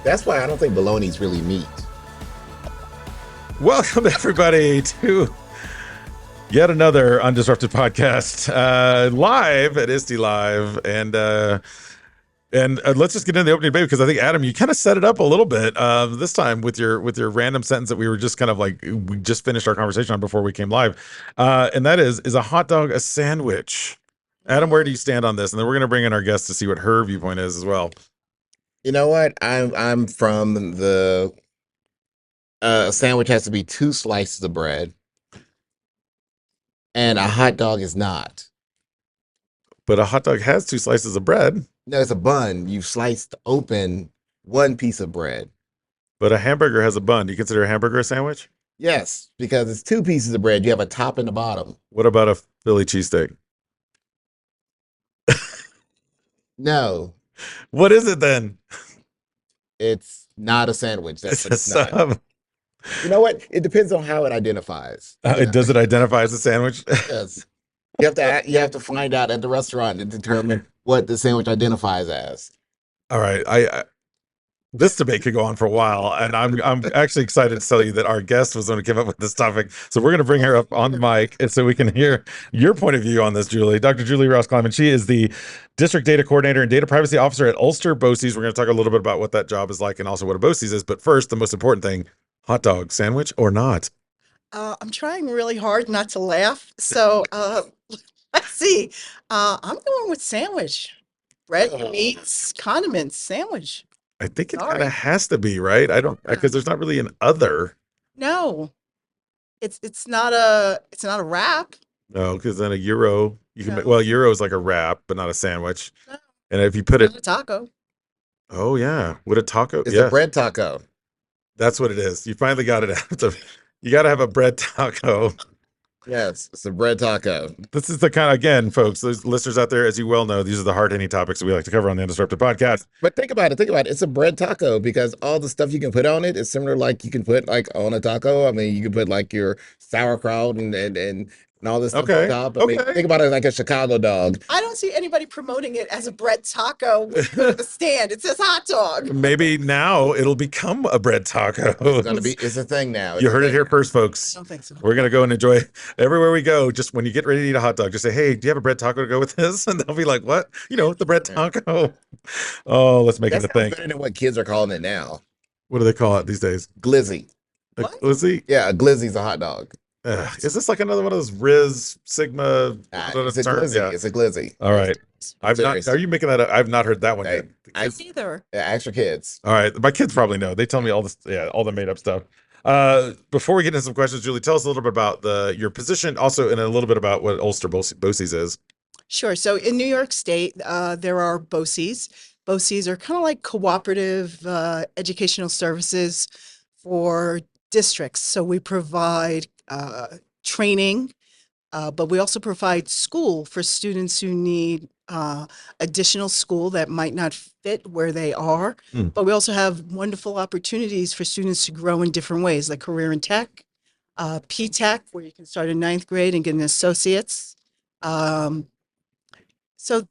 That's why I don't think bologna's really meat. Welcome, everybody, to yet another UnDisrupted Podcast, live at ISTE Live. And let's just get into the opening debate, because I think, Adam, you kind of set it up a little bit this time with your random sentence that we were just kind of like, we just finished our conversation on before we came live. And that is a hot dog a sandwich? Adam, where do you stand on this? And then we're going to bring in our guest to see what her viewpoint is as well. You know what? I'm from the a sandwich has to be 2 slices of bread, and a hot dog is not. But a hot dog has 2 slices of bread. No, it's a bun. You've sliced open 1 piece of bread. But a hamburger has a bun. Do you consider a hamburger a sandwich? Yes, because it's 2 pieces of bread. You have a top and a bottom. What about a Philly cheesesteak? No, What is it then? it's not a sandwich. That's what It's it's a not. sub. You know what? It depends on how it identifies. Does it identify as a sandwich? Yes. You have to find out at the restaurant and determine what the sandwich identifies as. All right. This debate could go on for a while, and I'm actually excited to tell you that our guest was going to come up with this topic. So we're going to bring her up on the mic, and so we can hear your point of view on this, Julie. Dr. Juli Ross Kleinmann. She is the District Data Coordinator and Data Privacy Officer at Ulster BOCES. We're going to talk a little bit about what that job is like and also what a BOCES is. But first, the most important thing: hot dog sandwich or not? I'm trying really hard not to laugh. So let's see. I'm going with sandwich. Bread, meats, condiments, sandwich. I think it Sorry. kind of has to be, right? I don't, because there's not really an other. No, it's not a wrap. No, because then a gyro, you can No. make, well, gyro is like a wrap, but not a sandwich. No. And if you put it, Not a taco. oh yeah, would a taco? It's Yeah, a bread taco. that's what it is. You finally got it out. You got to have a bread taco. Yes, it's a bread taco. This is the kind of, again, folks, those listeners out there, as you well know, these are the hard-hitting topics that we like to cover on the UnDisrupted Podcast. But think about it. It's a bread taco because all the stuff you can put on it is similar, like you can put like on a taco. I mean, you can put like your sauerkraut and all this stuff Okay, on top. I mean, okay. think about it like a Chicago dog. I don't see anybody promoting it as a bread taco with the stand. It says hot dog. Maybe now it'll become a bread taco. It's a thing now. You heard it here first, I folks. don't think so. We're going to go and enjoy everywhere we go. Just when you get ready to eat a hot dog, just say, hey, do you have a bread taco to go with this? And they'll be like, what? You know, the bread taco. Oh, let's make That's it a thing. better than what kids are calling it now. What do they call it these days? Glizzy. A What? glizzy? Yeah, a glizzy's a hot dog. Is this like another one of those Riz Sigma? It's a terms? glizzy. Yeah. It's a glizzy. All right. I've not. Serious. Are you making that up? I've not heard that one Hey, yet. I- Either. Yeah, ask your kids. All right. My kids probably know. They tell me all this, yeah, all the made up stuff. Before we get into some questions, Julie, tell us a little bit about your position, also, and a little bit about what Ulster BOCES is. Sure. So in New York State, there are BOCES. BOCES are kind of like cooperative educational services for districts. So we provide training, but we also provide school for students who need additional school that might not fit where they are. Mm. But we also have wonderful opportunities for students to grow in different ways, like career in tech, P-Tech, where you can start in 9th grade and get an associate's. So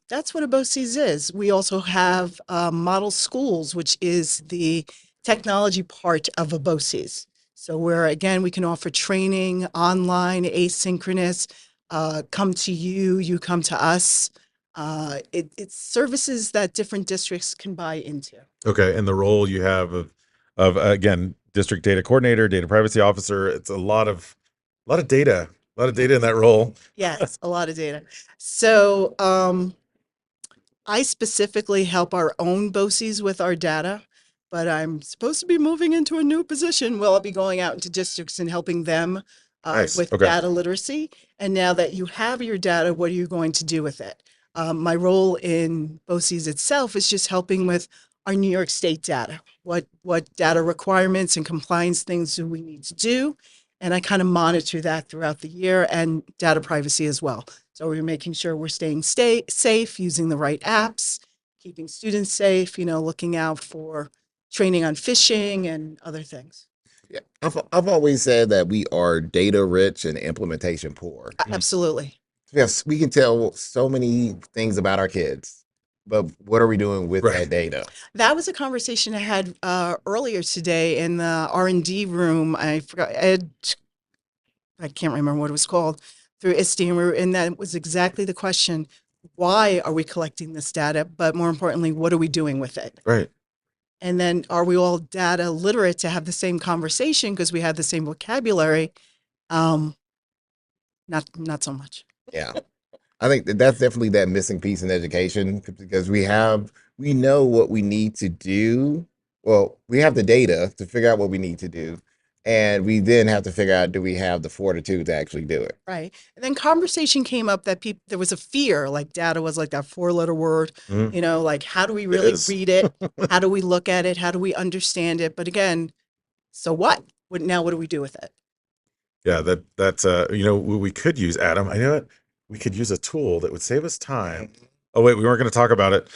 that's what a BOCES is. We also have model schools, which is the technology part of a BOCES. So where, again, we can offer training online, asynchronous, come to you, you come to us. It's services that different districts can buy into. Okay. And the role you have of again, district data coordinator, data privacy officer. It's a lot of data, in that role. Yes, a lot of data. So I specifically help our own BOCES with our data, but I'm supposed to be moving into a new position. Well, I'll be going out into districts and helping them Nice. with Okay. data literacy. And now that you have your data, what are you going to do with it? My role in BOCES itself is just helping with our New York State data. What data requirements and compliance things do we need to do? And I kind of monitor that throughout the year, and data privacy as well. So we're making sure we're staying safe, using the right apps, keeping students safe, looking out for training on phishing and other things. Yeah, I've always said that we are data rich and implementation poor. Absolutely. Yes, we can tell so many things about our kids, but what are we doing with Right. that data? That was a conversation I had earlier today in the R&D room. I forgot, I can't remember what it was called, through ISTE, and that was exactly the question. Why are we collecting this data? But more importantly, what are we doing with it? Right. And then are we all data literate to have the same conversation because we have the same vocabulary? Not so much. Yeah. I think that's definitely that missing piece in education because we know what we need to do. Well, we have the data to figure out what we need to do. And we then have to figure out, do we have the fortitude to actually do it? Right. And then conversation came up that there was a fear, like data was like that 4-letter word, Mhm. like how do we It really is. read it? How do we look at it? How do we understand it? But again, so what? Now what do we do with it? Yeah, that's we could use, Adam. I know it. We could use a tool that would save us time. Oh wait, we weren't going to talk about it.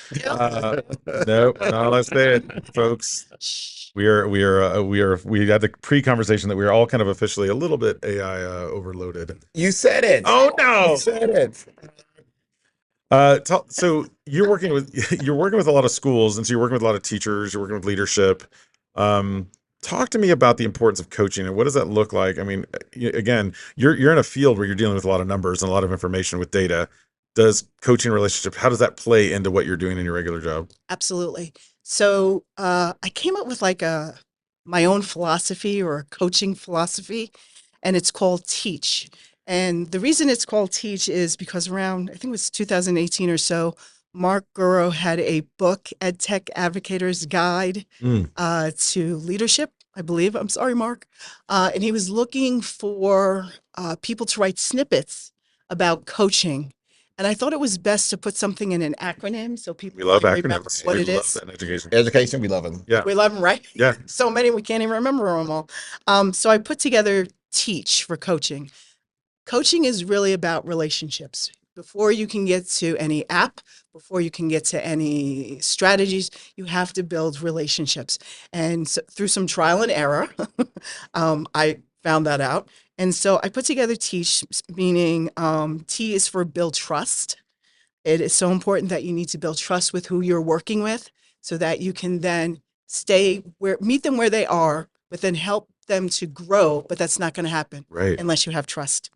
Nope, not let's say it, folks. Shh. We had the pre-conversation that we are all kind of officially a little bit AI overloaded. You said it. Oh no! You said it. So you're working with a lot of schools, and so you're working with a lot of teachers. You're working with leadership. Talk to me about the importance of coaching and what does that look like? I mean, again, you're in a field where you're dealing with a lot of numbers and a lot of information with data. Does coaching relationship, how does that play into what you're doing in your regular job? Absolutely. So I came up with like my own philosophy or a coaching philosophy, and it's called Teach. And the reason it's called Teach is because around, I think it was 2018 or so, Mark Gurrow had a book, EdTech Advocator's Guide to Leadership, I believe. I'm sorry, Mark. And he was looking for people to write snippets about coaching. And I thought it was best to put something in an acronym so people We love can remember acronyms. what We it love is. that in education. Education, we love them. Yeah. We love them, right? Yeah. So many we can't even remember them all. So I put together Teach for coaching. Coaching is really about relationships. Before you can get to any app, before you can get to any strategies, you have to build relationships. And so, through some trial and error, I found that out. And so I put together Teach, meaning T is for build trust. It is so important that you need to build trust with who you're working with so that you can then meet them where they are, but then help them to grow. But that's not going to happen Right. unless you have trust.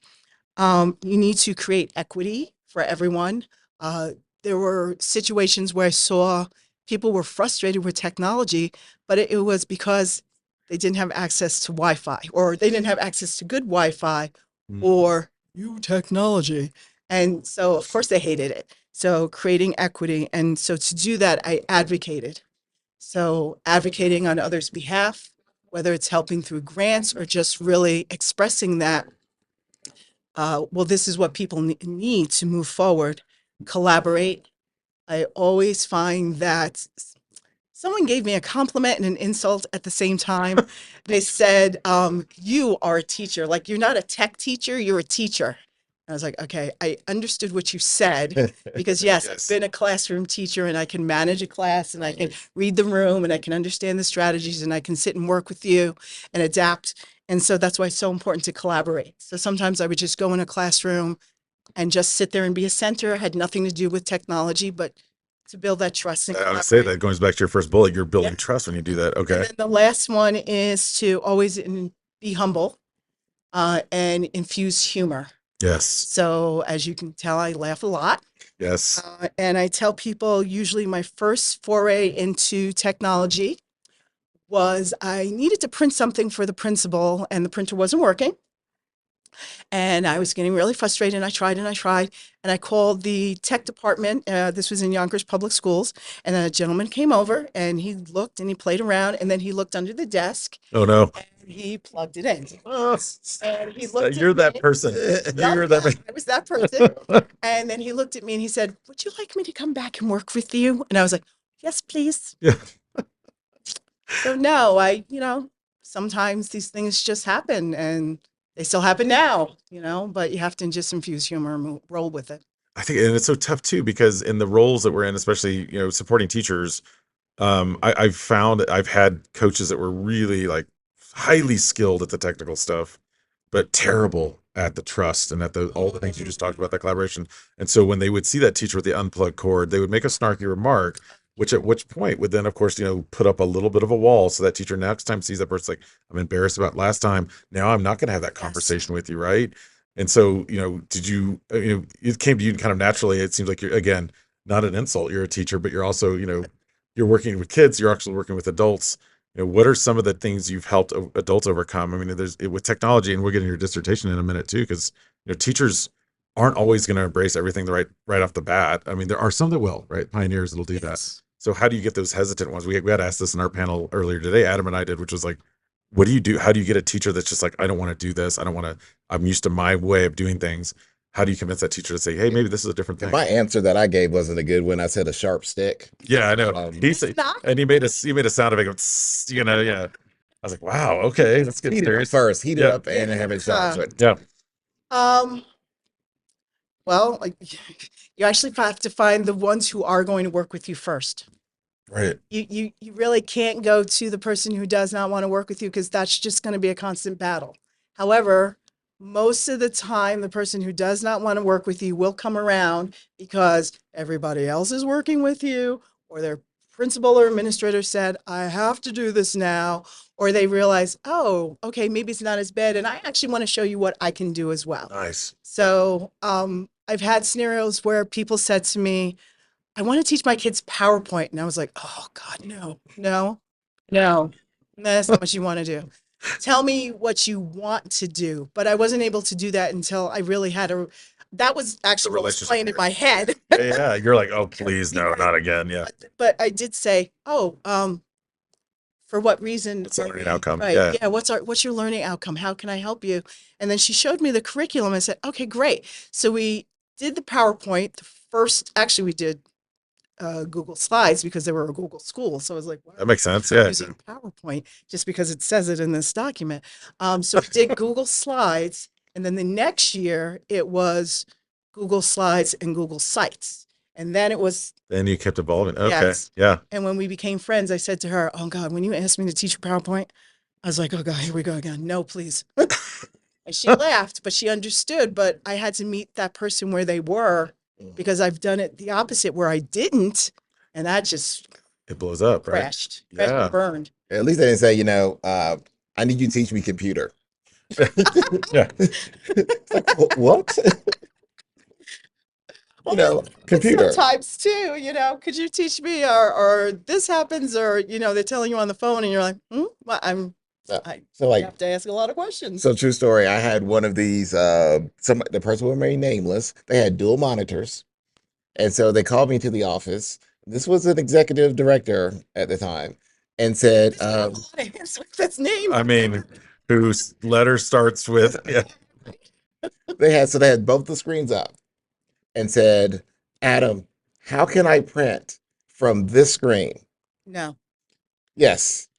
You need to create equity for everyone. There were situations where I saw people were frustrated with technology, but it was because they didn't have access to Wi-Fi, or they didn't have access to good Wi-Fi, or new technology. And so, of course, they hated it. So creating equity. And so to do that, I advocated. So advocating on others' behalf, whether it's helping through grants or just really expressing that well, this is what people need to move forward. Collaborate. I always find that someone gave me a compliment and an insult at the same time. They said, you are a teacher. Like, you're not a tech teacher, you're a teacher. I was like, okay, I understood what you said because yes, Yes. I've been a classroom teacher and I can manage a class and I can read the room and I can understand the strategies and I can sit and work with you and adapt. And so that's why it's so important to collaborate. So sometimes I would just go in a classroom and just sit there and be a center. It had nothing to do with technology, but to build that trust and I would say that goes back to your first bullet. You're building Yeah. trust when you do that. And Okay. then the last one is to always be humble and infuse humor. Yes. So as you can tell, I laugh a lot. Yes. And I tell people usually my first foray into technology was I needed to print something for the principal and the printer wasn't working. And I was getting really frustrated and I tried and I tried and I called the tech department. This was in Yonkers Public Schools. And a gentleman came over and he looked and he played around and then he looked under the desk Oh no. and he plugged it in. Oh, And he looked you're at that me. person. Yup, You're that. I was that person. And then he looked at me and he said, would you like me to come back and work with you? And I was like, yes, please. Yeah. So no, sometimes these things just happen and they still happen now, but you have to just infuse humor and roll with it. I think, and it's so tough too, because in the roles that we're in, especially, supporting teachers, I've found that I've had coaches that were really like highly skilled at the technical stuff, but terrible at the trust and at all the things you just talked about, that collaboration. And so when they would see that teacher with the unplugged cord, they would make a snarky remark, which at which point would then, of course, put up a little bit of a wall. So that teacher next time sees that person like, I'm embarrassed about last time. Now I'm not going to have that conversation with you. Right. And so, did you, it came to you kind of naturally. It seems like you're, again, not an insult. You're a teacher, but you're also, you're working with kids. You're actually working with adults. What are some of the things you've helped adults overcome? I mean, with technology, and we'll get into your dissertation in a minute too, because teachers aren't always going to embrace everything right off the bat. I mean, there are some that will, right? Pioneers that'll do that. So how do you get those hesitant ones? We had asked this in our panel earlier today, Adam and I did, which was like, what do you do? How do you get a teacher that's just like, I don't want to do this. I'm used to my way of doing things. How do you convince that teacher to say, hey, maybe this is a different thing? My answer that I gave wasn't a good one. I said a sharp stick. Yeah, I know. He made a sound of it. Yeah. I was like, wow, okay, let's get serious. Heat it up and have it sharp. Yeah. Well, you actually have to find the ones who are going to work with you first. Right. You really can't go to the person who does not want to work with you, because that's just going to be a constant battle. However, most of the time, the person who does not want to work with you will come around because everybody else is working with you, or their principal or administrator said, I have to do this now, or they realize, oh, okay, maybe it's not as bad, and I actually want to show you what I can do as well. Nice. So I've had scenarios where people said to me, I want to teach my kids PowerPoint. And I was like, oh, God, no. That's not what you want to do. Tell me what you want to do. But I wasn't able to do that until I really had that was actually what was playing in my head. Yeah. You're like, oh, please, no, not again. Yeah. But I did say, for what reason? It's a learning outcome. Right. Yeah. What's your learning outcome? How can I help you? And then she showed me the curriculum and said, okay, great. So we did the PowerPoint. We did Google Slides because they were a Google school. So I was like, wow, that makes sense. Yeah. Using PowerPoint just because it says it in this document. So we did Google Slides, and then the next year it was Google Slides and Google Sites. And then it was. Then you kept evolving. Okay. Yes. Yeah. And when we became friends, I said to her, oh God, when you asked me to teach PowerPoint, I was like, oh God, here we go again. No, please. And she laughed, but she understood. But I had to meet that person where they were, because I've done it the opposite where I didn't. And that just. It blows up, crashed, right? Yeah. Burned. At least they didn't say, I need you to teach me computer. Yeah. Like, what? Computer. Sometimes too, could you teach me, or this happens, or, they're telling you on the phone and you're like, well, I have to ask a lot of questions. So true story. I had one of these, the person was very nameless. They had dual monitors. And so they called me to the office. This was an executive director at the time, and said, that's name. I mean, whose letter starts with, yeah. They had both the screens up and said, Adam, how can I print from this screen? No. Yes.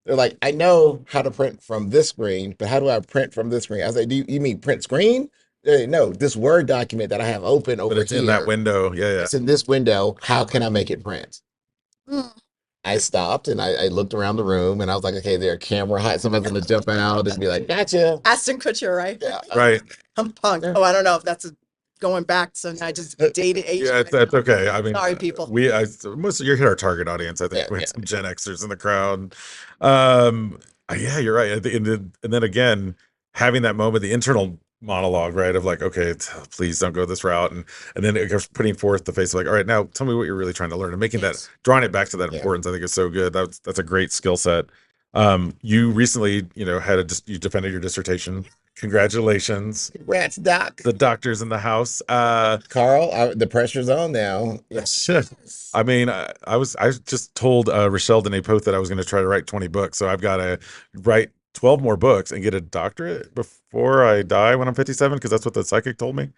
They're like, I know how to print from this screen, but how do I print from this screen? I was like, do you mean print screen? No, this Word document that I have open over But it's here. in that window. Yeah. It's in this window. How can I make it print? Mm. I stopped and I looked around the room and I was like, okay, there, camera high. Somebody's going to jump out and be like, gotcha. Aston Kutcher, right? Yeah. Right. I'm punk. Oh, I don't know if that's going back. So I just dated age. Yeah, that's okay. I mean, sorry, people. Most of you hit our target audience. I think we had some Gen Xers in the crowd. Yeah, you're right. And then again, having that moment, the internal monologue, right, of like, okay, please don't go this route, and then it goes putting forth the face of like, all right, now tell me what you're really trying to learn, and making that, drawing it back to that importance, I think is so good. That's a great skill set. You recently, you defended your dissertation. Congratulations. Congrats, Doc. The doctor's in the house. Carl, the pressure's on now. Yes. I mean, I just told Rochelle Dene-Poth that I was going to try to write 20 books. So I've got to write 12 more books and get a doctorate before I die when I'm 57, because that's what the psychic told me.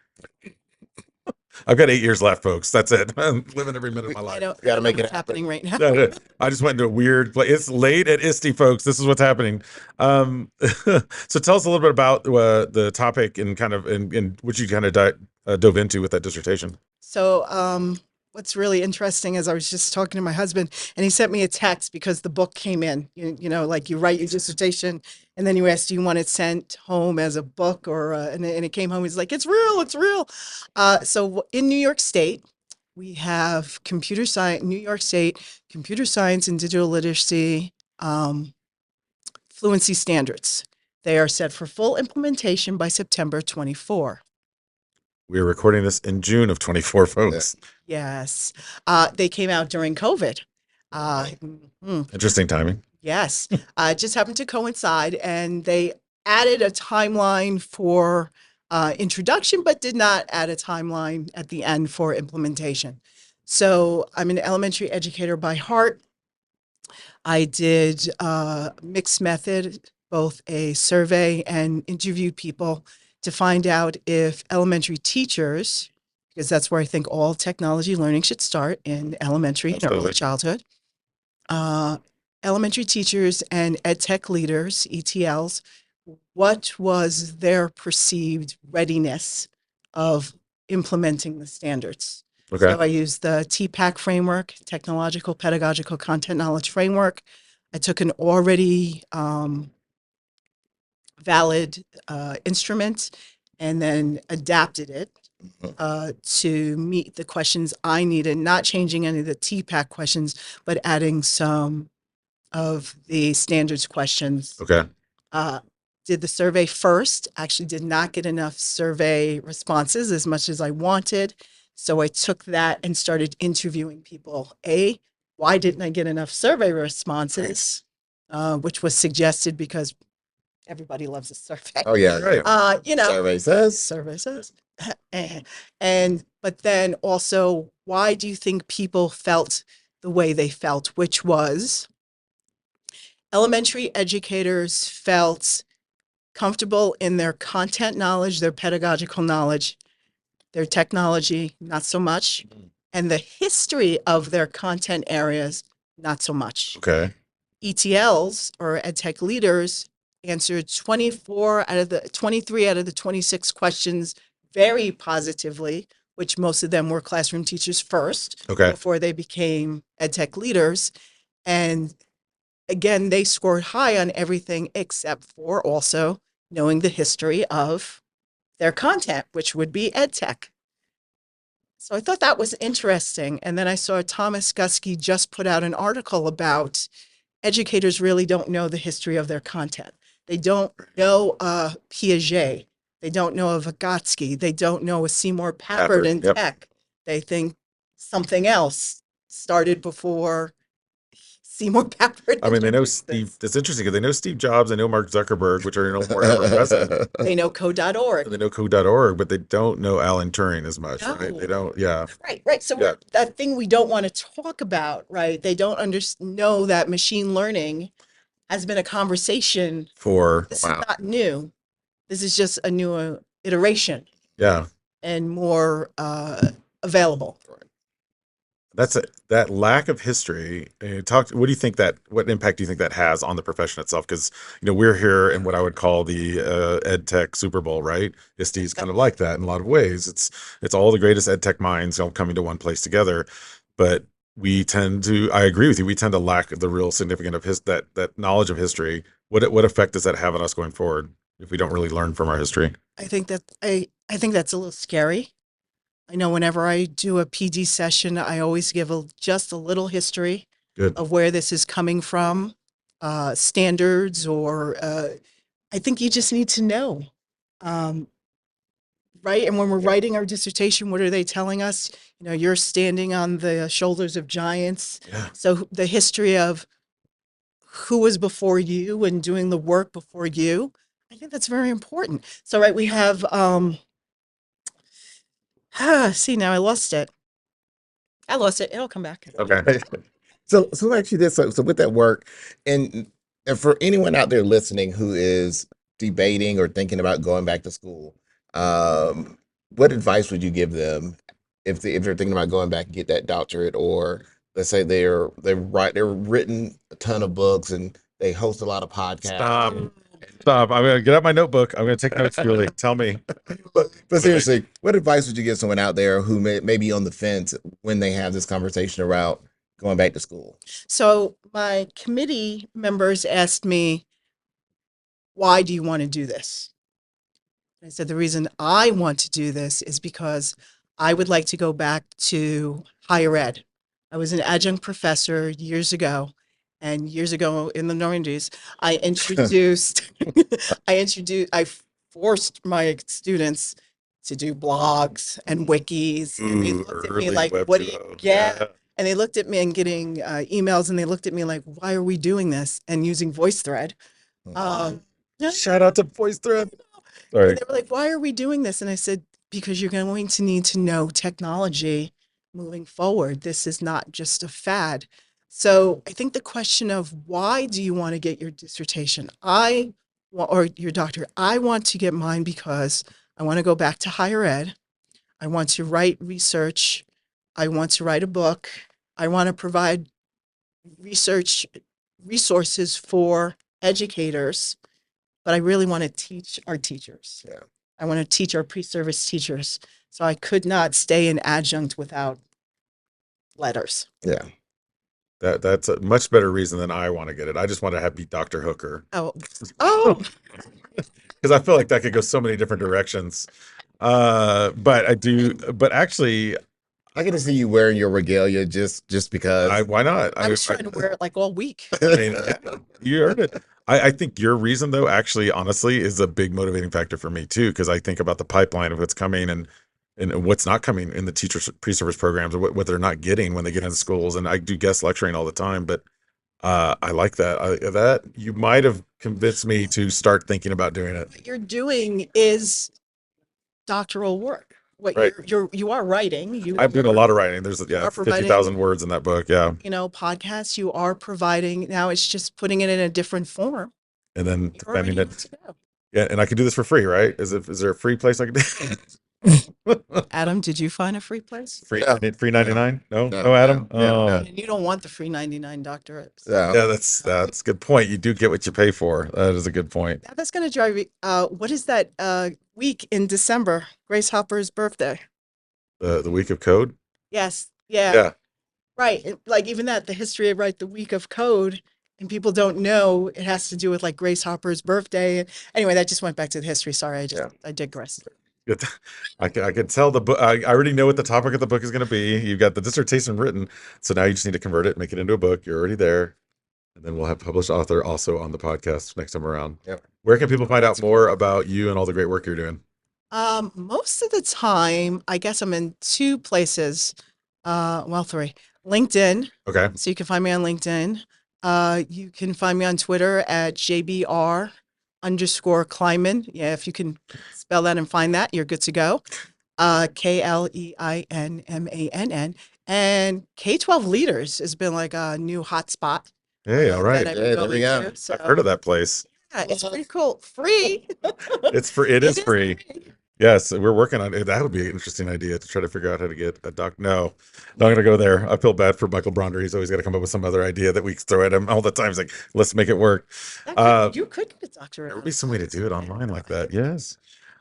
I've got 8 years left, folks. That's it. I'm living every minute of my life. Got to make it happening right now. I just went into a weird place. It's late at ISTE, folks. This is what's happening. So tell us a little bit about the topic and kind of in which you kind of dove into with that dissertation. So what's really interesting is I was just talking to my husband, and he sent me a text because the book came in. You know, like you write your dissertation, and then you ask, do you want it sent home as a book or and it came home. He's like, it's real, it's real. So in New York State, we have computer science. New York State computer science and digital literacy fluency standards. They are set for full implementation by September 24. We are recording this in June of 24, folks. Yes. They came out during COVID. Interesting timing. Yes. It just happened to coincide, and they added a timeline for introduction, but did not add a timeline at the end for implementation. So I'm an elementary educator by heart. I did mixed method, both a survey and interviewed people to find out if elementary teachers, because that's where I think all technology learning should start, in elementary and early childhood, elementary teachers and ed tech leaders, ETLs, what was their perceived readiness of implementing the standards? Okay. So I used the TPAC framework, Technological Pedagogical Content Knowledge Framework. I took an already valid instrument and then adapted it to meet the questions I needed, not changing any of the TPAC questions, but adding some of the standards questions. Okay. Did the survey first, actually did not get enough survey responses as much as I wanted. So I took that and started interviewing people. Why didn't I get enough survey responses? Which was suggested because everybody loves a survey. Oh yeah, Right. You know, survey says. But then also, why do you think people felt the way they felt? Which was, elementary educators felt comfortable in their content knowledge, their pedagogical knowledge, their technology, not so much, and the history of their content areas, not so much. Okay. ETLs, or ed tech leaders, answered 23 out of the 26 questions very positively, which most of them were classroom teachers first, Okay. before they became ed tech leaders. And again, they scored high on everything except for also knowing the history of their content, which would be ed tech. So I thought that was interesting. And then I saw Thomas Guskey just put out an article about educators really don't know the history of their content. They don't know Piaget. They don't know a Vygotsky. They don't know a Seymour Papert in Yep. tech. They think something else started before Seymour Papert. I mean, they know Steve. That's interesting because they know Steve Jobs. They know Mark Zuckerberg, which are more ever-present. They know code.org. They know code.org, but they don't know Alan Turing as much, No. right? They don't. Yeah. Right. So Yeah. that thing we don't want to talk about, right? They don't know that machine learning has been a conversation. This Wow. is not new. This is just a new iteration Yeah. and more available. That lack of history. What do you think what impact do you think that has on the profession itself? Because we're here in what I would call the ed tech Super Bowl, right? ISTE is kind of like that in a lot of ways. It's all the greatest ed tech minds all coming to one place together, but we tend to. I agree with you. We tend to lack the real significance of that knowledge of history. What effect does that have on us going forward if we don't really learn from our history? I think that's a little scary. I know whenever I do a PD session, I always give just a little history Good. of where this is coming from, standards, or I think you just need to know, right? And when we're writing our dissertation, what are they telling us? You're standing on the shoulders of giants. Yeah. So the history of who was before you and doing the work before you, I think that's very important. So, right, we have, see, now I lost it. It'll come back. Okay. So actually, this so with that work, and for anyone out there listening who is debating or thinking about going back to school, what advice would you give them if they're thinking about going back and get that doctorate, or let's say they've written a ton of books and they host a lot of podcasts. Stop. And Stop. I'm going to get out my notebook. I'm going to take notes, Julie. Tell me. But seriously, what advice would you give someone out there who may be on the fence when they have this conversation about going back to school? So my committee members asked me, why do you want to do this? I said, the reason I want to do this is because I would like to go back to higher ed. I was an adjunct professor years ago, and years ago in the 90s, I forced my students to do blogs and wikis, and they looked at me Early like, Web what do you, 2.0. yeah. And they looked at me and getting emails, and they looked at me like, why are we doing this? And using VoiceThread. Yeah. Shout out to VoiceThread. And Sorry. they were like, why are we doing this? And I said, because you're going to need to know technology moving forward. This is not just a fad. So I think the question of why do you want to get your dissertation? Or your doctorate, I want to get mine because I want to go back to higher ed. I want to write research. I want to write a book. I want to provide research resources for educators, but I really want to teach our teachers. Yeah. I want to teach our pre-service teachers. So I could not stay an adjunct without letters. Yeah. That's a much better reason than I want to get it. I just want to be Dr. Hooker. Oh, Because I feel like that could go so many different directions. But actually, I get to see you wearing your regalia just because. why not? I was trying to wear it like all week. I mean, you earned it. I think your reason, though, actually, honestly, is a big motivating factor for me, too, because I think about the pipeline of what's coming and what's not coming in the teacher pre-service programs, or what they're not getting when they get into schools. And I do guest lecturing all the time, but I like that. That you might have convinced me to start thinking about doing it. What you're doing is doctoral work. Right. You are writing. I'm doing a lot of writing. There's are providing- 50,000 words in that book. Yeah. Podcasts you are providing. Now it's just putting it in a different form. And then You're already defending good it. to go. Yeah. And I can do this for free, right? Is there a free place I can do? Adam, did you find a free place? Free, No. free 99? No, No, no, Adam. no, no, Oh. no. And you don't want the free 99 doctorate. So, Yeah, that's a good point. You do get what you pay for. That is a good point. Now that's going to drive me. What is that week in December? Grace Hopper's birthday. The week of code. Yes. Yeah. Yeah. Right. Like even that, the history of the week of code, and people don't know it has to do with like Grace Hopper's birthday. And anyway, that just went back to the history. Sorry, I digressed. I can tell the book. I already know what the topic of the book is going to be. You've got the dissertation written, so now you just need to convert it, make it into a book. You're already there, and then we'll have published author also on the podcast next time around. Yep. Where can people find out more about you and all the great work you're doing? Most of the time, I guess I'm in two places. Three. LinkedIn. Okay. So you can find me on LinkedIn. You can find me on Twitter at JBR_Kleinmann. Yeah, if you can spell that and find that, you're good to go. KLEINMANN. And K-12 Leaders has been like a new hotspot. Hey, all right. that I've Yeah, been there we going go. to. So, I've heard of that place. yeah, it's pretty cool. Free. It's free. It is free. Yes, we're working on it. That would be an interesting idea to try to figure out how to get a doc. No, not going to go there. I feel bad for Michael Bronder. He's always got to come up with some other idea that we throw at him all the time. He's like, let's make it work. You could get a doctorate. There would be some way to do it online like that. Yes.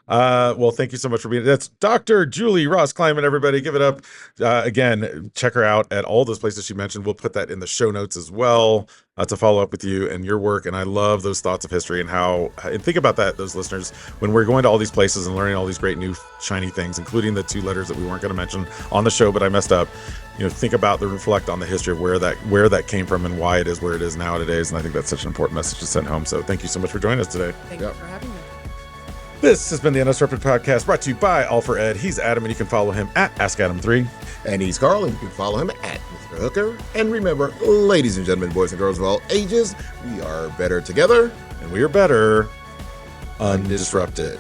Well, thank you so much for being. That's Dr. Juli Ross Kleinmann. Everybody, give it up. Again, check her out at all those places she mentioned. We'll put that in the show notes as well to follow up with you and your work. And I love those thoughts of history and and think about that, those listeners, when we're going to all these places and learning all these great new shiny things, including the two letters that we weren't going to mention on the show, but I messed up. Think about reflect on the history of where that came from and why it is where it is nowadays. And I think that's such an important message to send home. So thank you so much for joining us today. Thank you for having me. This has been the UnDisrupted Podcast, brought to you by All for Ed. He's Adam, and you can follow him at AskAdam3. and he's Carl, and you can follow him at Mr. Hooker. And remember, ladies and gentlemen, boys and girls of all ages, we are better together And we are better undisrupted.